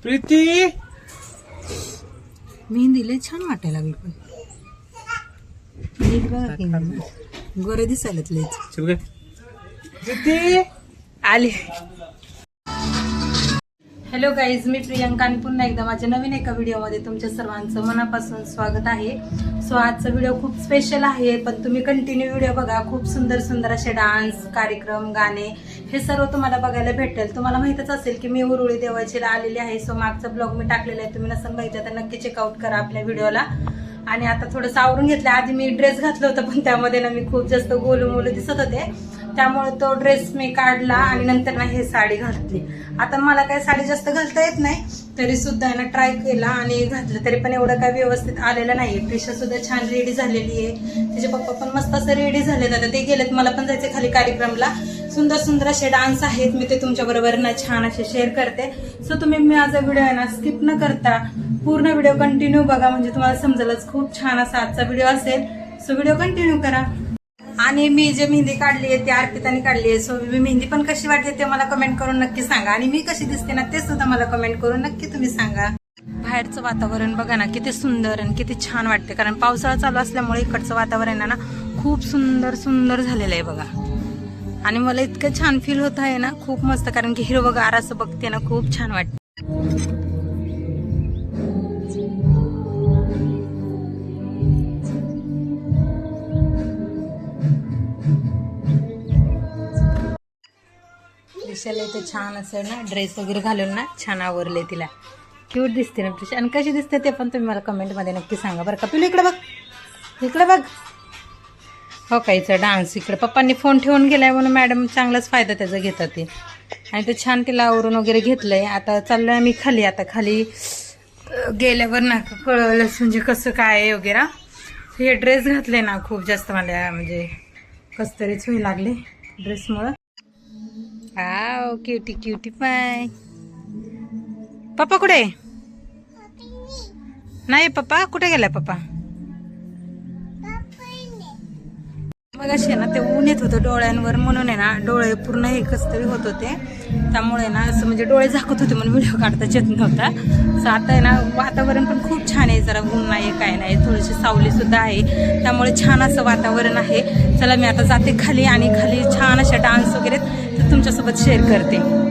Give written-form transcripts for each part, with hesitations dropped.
प्रीती मेहंदी लय छान वाटायला लागली पण नीट बघा की गोरे दिसायलाच लयच. प्रीती आली. हॅलो गाईज, मी प्रियंका आणि पुन्हा एकदा माझ्या नवीन एका व्हिडिओमध्ये तुमच्या सर्वांचं मनापासून स्वागत आहे. सो आजचा व्हिडिओ खूप स्पेशल आहे, पण तुम्ही कंटिन्यू व्हिडिओ बघा. खूप सुंदर सुंदर असे डान्स कार्यक्रम, गाणे हे सर्व तुम्हाला बघायला भेटेल. तुम्हाला माहितच असेल की मी उरुळी देवाचीला आलेली आहे. सो मागचा ब्लॉग मी टाकलेला आहे, तुम्ही नसेल बघितलं तर नक्की चेकआउट करा आपल्या व्हिडिओला. आणि आता थोडंसं आवरून घेतलं. आधी मी ड्रेस घातलं होतं, पण त्यामध्ये ना मी खूप जास्त गोलू दिसत होते, त्यामुळे तो ड्रेस मी काढला आणि नंतर ना हे साडी घातली. आता मला काही साडी जास्त घालता येत नाही, तरी सुद्धा ना ट्राय केला आणि घातलं, तरी पण एवढं काही व्यवस्थित आलेलं नाहीये. प्रिशा सुद्धा छान रेडी झालेली आहे, तिचे पप्पा पण मस्त असं रेडी झालेत. आता ते गेलेत, मला पण जायचे खाली कार्यक्रमला. सुंदर सुंदर असे डान्स आहेत, मी ते तुमच्या बरोबर ना छान असे शेअर करते. सो तुम्ही माझा व्हिडिओ आहे ना स्किप न करता पूर्ण व्हिडिओ कंटिन्यू बघा, म्हणजे तुम्हाला समजेलच. खूप छान असा आजचा व्हिडिओ असेल. सो व्हिडिओ कंटिन्यू करा. आणि मी जे मेहंदी काढली आहे ती अर्पिताने काढली आहे. सो मी मेहंदी पण कशी वाटते ते मला कमेंट करून नक्की सांगा, आणि मी कशी दिसते ना ते सुद्धा मला कमेंट करून नक्की तुम्ही सांगा. बाहेरचं वातावरण बघा ना किती सुंदर आणि किती छान वाटते, कारण पावसाळा चालू असल्यामुळे इकडचं वातावरण ना खूप सुंदर सुंदर झालेलं आहे बघा. आणि मला इतकं छान फील होत आहे ना, खूप मस्त, कारण की हिरवगार असं बघते ना खूप छान वाटतं. प्रिशाला इथे छान असं ना ड्रेस वगैरे घालून ना छान आवरले तिला. क्यूट दिसते ना प्रिशा, आणि कशी दिसते ते पण तुम्ही मला कमेंटमध्ये नक्की सांगा बरं का. तुला इकडे बघ, इकडे बघ. हो काहीचा डान्स इकडे पप्पांनी फोन ठेवून गेलाय म्हणून मॅडम चांगलाच फायदा त्याचा घेतात ते. आणि ते छान तिला आवरून वगैरे घेतलंय. आता चाललोय आम्ही खाली. आता खाली गेल्यावर ना कळलं म्हणजे कसं काय वगैरे. हे ड्रेस घातले ना खूप जास्त मला म्हणजे कसं तरीच होई लागले ड्रेसमुळं. हाव क्युटी क्युटी पाय. पप्पा कुठे? नाही पप्पा कुठे गेलाय पप्पा? मग असे ना ते ऊन येत होतं डोळ्यांवर, म्हणून आहे ना डोळे पूर्ण हे कस तरी होत होते, त्यामुळे ना असं म्हणजे डोळे झाकत होते म्हणून व्हिडिओ काढताच येत नव्हता. सो आता आहे ना वातावरण पण खूप छान आहे, जरा ऊन नाही काय नाही, थोडीशी सावली सुद्धा आहे, त्यामुळे छान असं वातावरण आहे. चला मी आता जाते खाली, आणि खाली छान अशा डान्स वगैरे ते तुमच्यासोबत शेअर करते.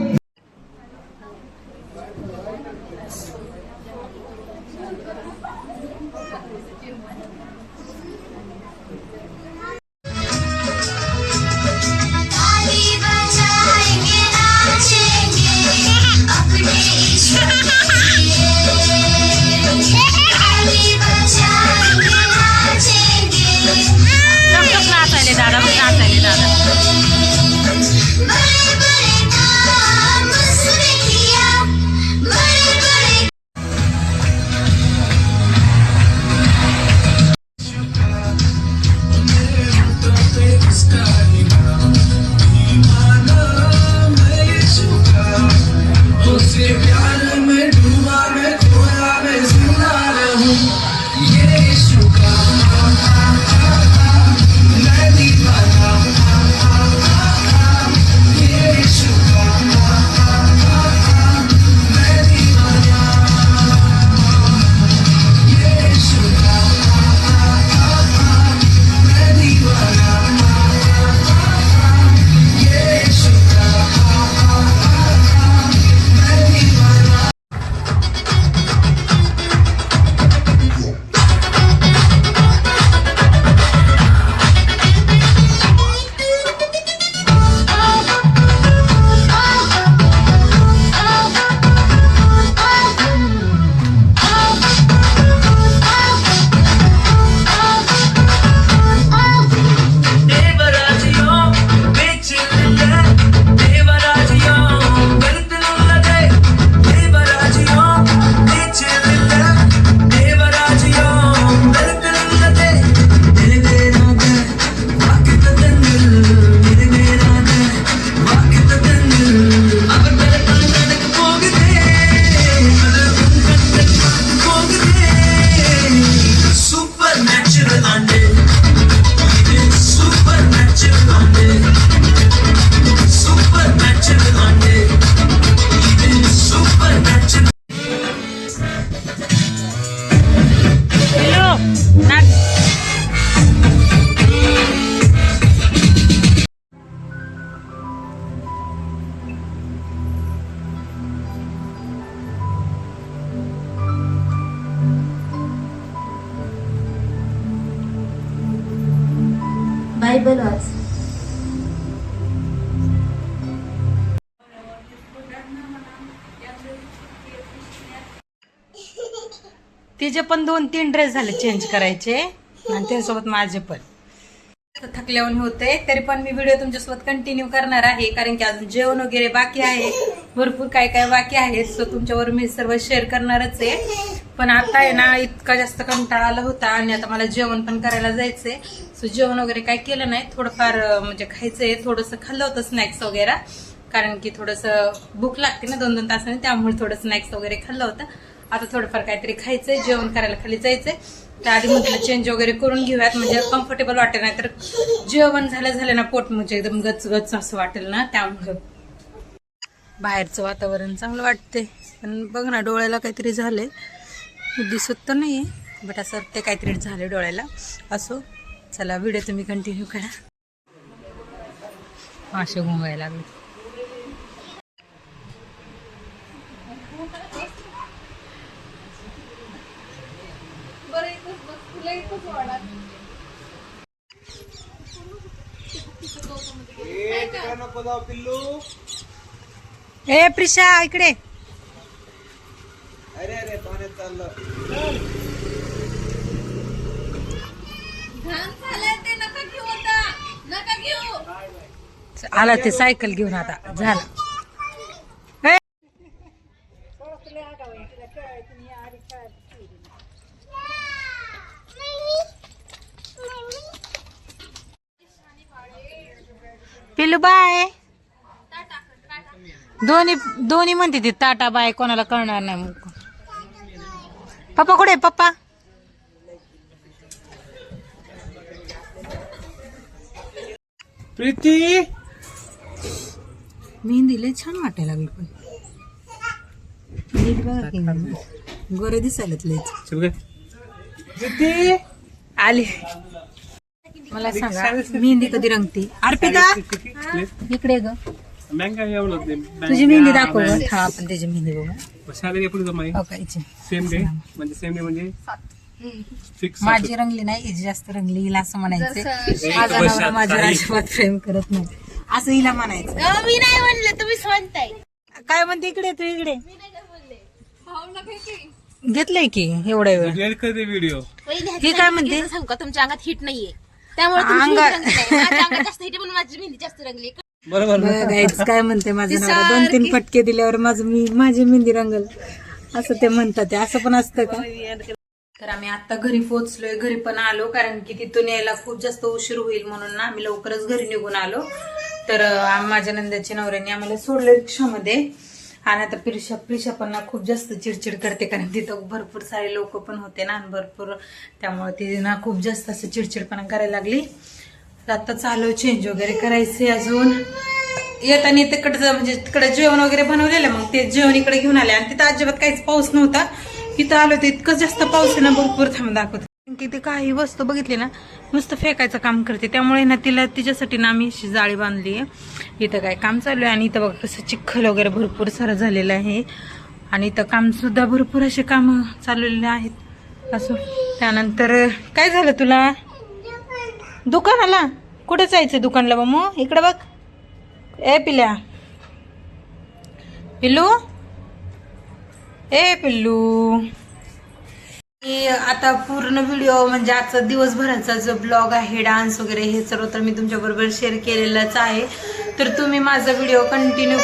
Table watch. तिचे पण 2-3 ड्रेस झाले चेंज करायचे आणि त्यासोबत माझे पण. थकल्यावर होते तरी पण मी व्हिडिओ तुमच्यासोबत कंटिन्यू करणार आहे, कारण की अजून जेवण वगैरे बाकी आहे, भरपूर काय काय बाकी आहे. सो तुमच्यावर मी सर्व शेअर करणारच आहे. पण आता आहे ना इतका जास्त कंटाळा आला होता आणि आता मला जेवण पण करायला जायचंय. सो जेवण वगैरे काय केलं नाही, थोडंफार म्हणजे खायचंय, थोडंसं खाल्लं होतं स्नॅक्स वगैरे, कारण की थोडंसं भूक लागते ना 2-2 तासाने, त्यामुळे थोडं स्नॅक्स वगैरे खाल्लं होतं. आता थोडंफार काहीतरी खायचंय, जेवण करायला खाली जायचंय. त्याआधी म्हटलं चेंज वगैरे करून घेऊयात, म्हणजे कम्फर्टेबल वाटेल, नाही तर जेवण झालं ना पोट म्हणजे एकदम गच गच असं वाटेल ना, त्यामुळं. बाहेरचं वातावरण चांगलं वाटते, पण बघ ना डोळ्याला काहीतरी झालंय, दिसत तर नाहीये बट असं ते काहीतरी झालंय डोळ्याला. असो, चला व्हिडिओ तुम्ही कंटिन्यू करा. असे घुमायला लागले. ए प्रिशा इकडे. अरे अरे पाण्यात चाललं. आला ते सायकल घेऊन आता झाला. पिलू बाय. दोन्ही म्हणते ती टाटा बाय, कोणाला कळणार नाही. मग पप्पा कुठे? पप्पा प्रीती मेहंदी लय छान वाटायला लागली, पण नीट बघा की गोरे दिसायला लयच. प्रीती आली. मला सांगा मेहंदी कधी रंगती? अर्पिता इकडे ग, तुझी मेहंदी दाखव ग. हा आपण त्याची मेहंदी बघू. सेम डे म्हणजे माझी रंगली नाही, हिची जास्त रंगली, हिला असं म्हणायचं. माझा नवरा माझ्यावर अजिबात प्रेम करत नाही, असं हिला म्हणायचं. मी नाही म्हणलं, तुम्ही म्हणताय. काय म्हणते इकडे? तू इकडे घेतलंय की एवढा वेळ व्हिडिओ. ही काय म्हणते? सांगू का, तुमच्या अंगात हिट नाहीये, त्यामुळे तुमची अंगात- हिट रंगली नाही. माझ्या अंगात जास्त हिट, पण माझी मेहंदी जास्त रंगली. बरोबर. गाईच काय म्हणते माझं नवरा, 2-3 फटके दिल्यावर माझी मेहंदी रंगल असं ते म्हणतात. ते असं पण असतं का? तर आम्ही आता घरी पोहोचलोय, घरी पण आलो, कारण की तिथून यायला खूप जास्त उशीर होईल म्हणून ना आम्ही लवकरच घरी निघून आलो. तर माझ्या नंद्याच्या नवऱ्याने आम्हाला सोडलं रिक्षामध्ये. आणि आता प्रिशा पण ना खूप जास्त चिडचिड करते, कारण तिथं भरपूर सारे लोक पण होते ना, आणि भरपूर, त्यामुळे ती ना खूप जास्त असं चिडचिडपणा करायला लागली. आता चालू चेंज वगैरे करायचे. अजून येताना तिकडचं म्हणजे तिकडे जेवण वगैरे बनवलेलं, मग ते जेवण इकडे घेऊन आले, आणि तिथं अजिबात काहीच पाऊस नव्हता. इथं आलो तर इतकं जास्त पाऊस आहे ना, भरपूर थांब दाखवत की ते काही वस्तू बघितली ना नुसतं फेकायचं काम करते, त्यामुळे ना तिच्यासाठी ना आम्ही अशी जाळी बांधली आहे. इथं काय काम चालू आहे, आणि इथं बघा कसं चिखल वगैरे भरपूर सारं झालेलं आहे, आणि इथं काम सुद्धा भरपूर असे काम चाललेले आहेत. असं त्यानंतर काय झालं तुला? दुकानाला कुठे जायचं? दुकानला मग इकडे बघ. ए पिल्या, पिल्लू, ए पिल्लू. आता पूर्ण व्हिडिओ म्हणजे आजचा दिवसभराचा जो ब्लॉग आहे, डान्स वगैरे हे सर्व तर मी तुमच्या बरोबर शेअर केलेलंच आहे. तर तुम्ही माझा व्हिडिओ कंटिन्यू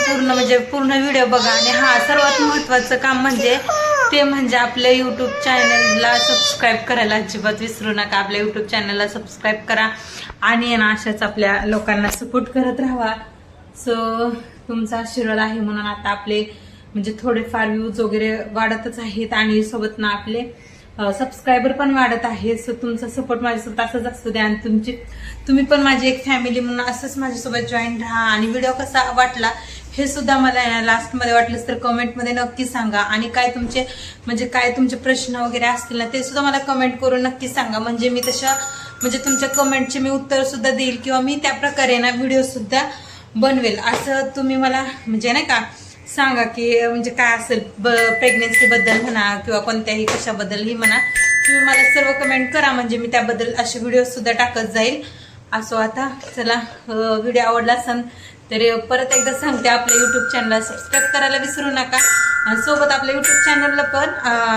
पूर्ण व्हिडिओ बघा. आणि हा सर्वात महत्वाचं काम म्हणजे आपल्या युट्यूब चॅनलला सबस्क्राईब करायला अजिबात विसरू नका. आपल्या युट्यूब चॅनलला सबस्क्राईब करा, आणि ना अशाच आपल्या लोकांना सपोर्ट करत राहा. सो तुमचा आशीर्वाद आहे म्हणून आता आपले म्हणजे थोडेफार व्ह्यूज वगैरे वाढतच आहेत, आणि सोबत ना आपले सबस्क्रायबर पण वाढत आहेत. सो तुमचा सपोर्ट माझ्यासोबत असंच असू द्या, आणि तुम्ही पण माझी एक फॅमिली म्हणून असंच माझ्यासोबत जॉईन राहा. आणि व्हिडिओ कसा वाटला हे सुद्धा मला लास्टमध्ये वाटलंच तर कमेंटमध्ये नक्की सांगा. आणि काय तुमचे प्रश्न वगैरे असतील ना, ते सुद्धा मला कमेंट करून नक्की सांगा, म्हणजे मी तुमच्या कमेंटचे मी उत्तर सुद्धा देईल, किंवा मी त्या प्रकारे ना व्हिडिओ सुद्धा बनवेल. असं तुम्ही मला म्हणजे नाही का सांगा की म्हणजे काय असेल, प्रेग्नेन्सी बद्दल म्हणा किंवा कोणत्याही कशाबद्दलही म्हणा, तुम्ही मला सर्व कमेंट करा, म्हणजे मी त्याबद्दल असे व्हिडिओ सुद्धा टाकत जाईल. असो आता चला व्हिडिओ आवडला असेल तर परत एकदा सांगते आपल्या युट्यूब चॅनलला सबस्क्राईब करायला विसरू नका आणि सोबत आपल्या युट्यूब चॅनलला पण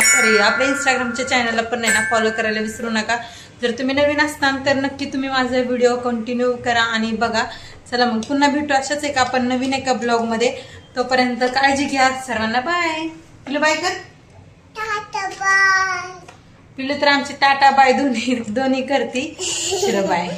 सॉरी आपल्या इंस्टाग्रामच्या चॅनलला पण नाही ना फॉलो करायला विसरू नका. जर तुम्ही नवीन असताल तर नक्की तुम्ही माझा व्हिडिओ कंटिन्यू करा आणि बघा. चला मग पुन्हा भेटू अशाच एक आपण नवीन एका ब्लॉगमध्ये. तोपर्यंत काळजी घ्या. सर्वांना बाय. पिलू बाय कर. पिलू तर आमची टाटा बाय दोन्ही करती. बाय.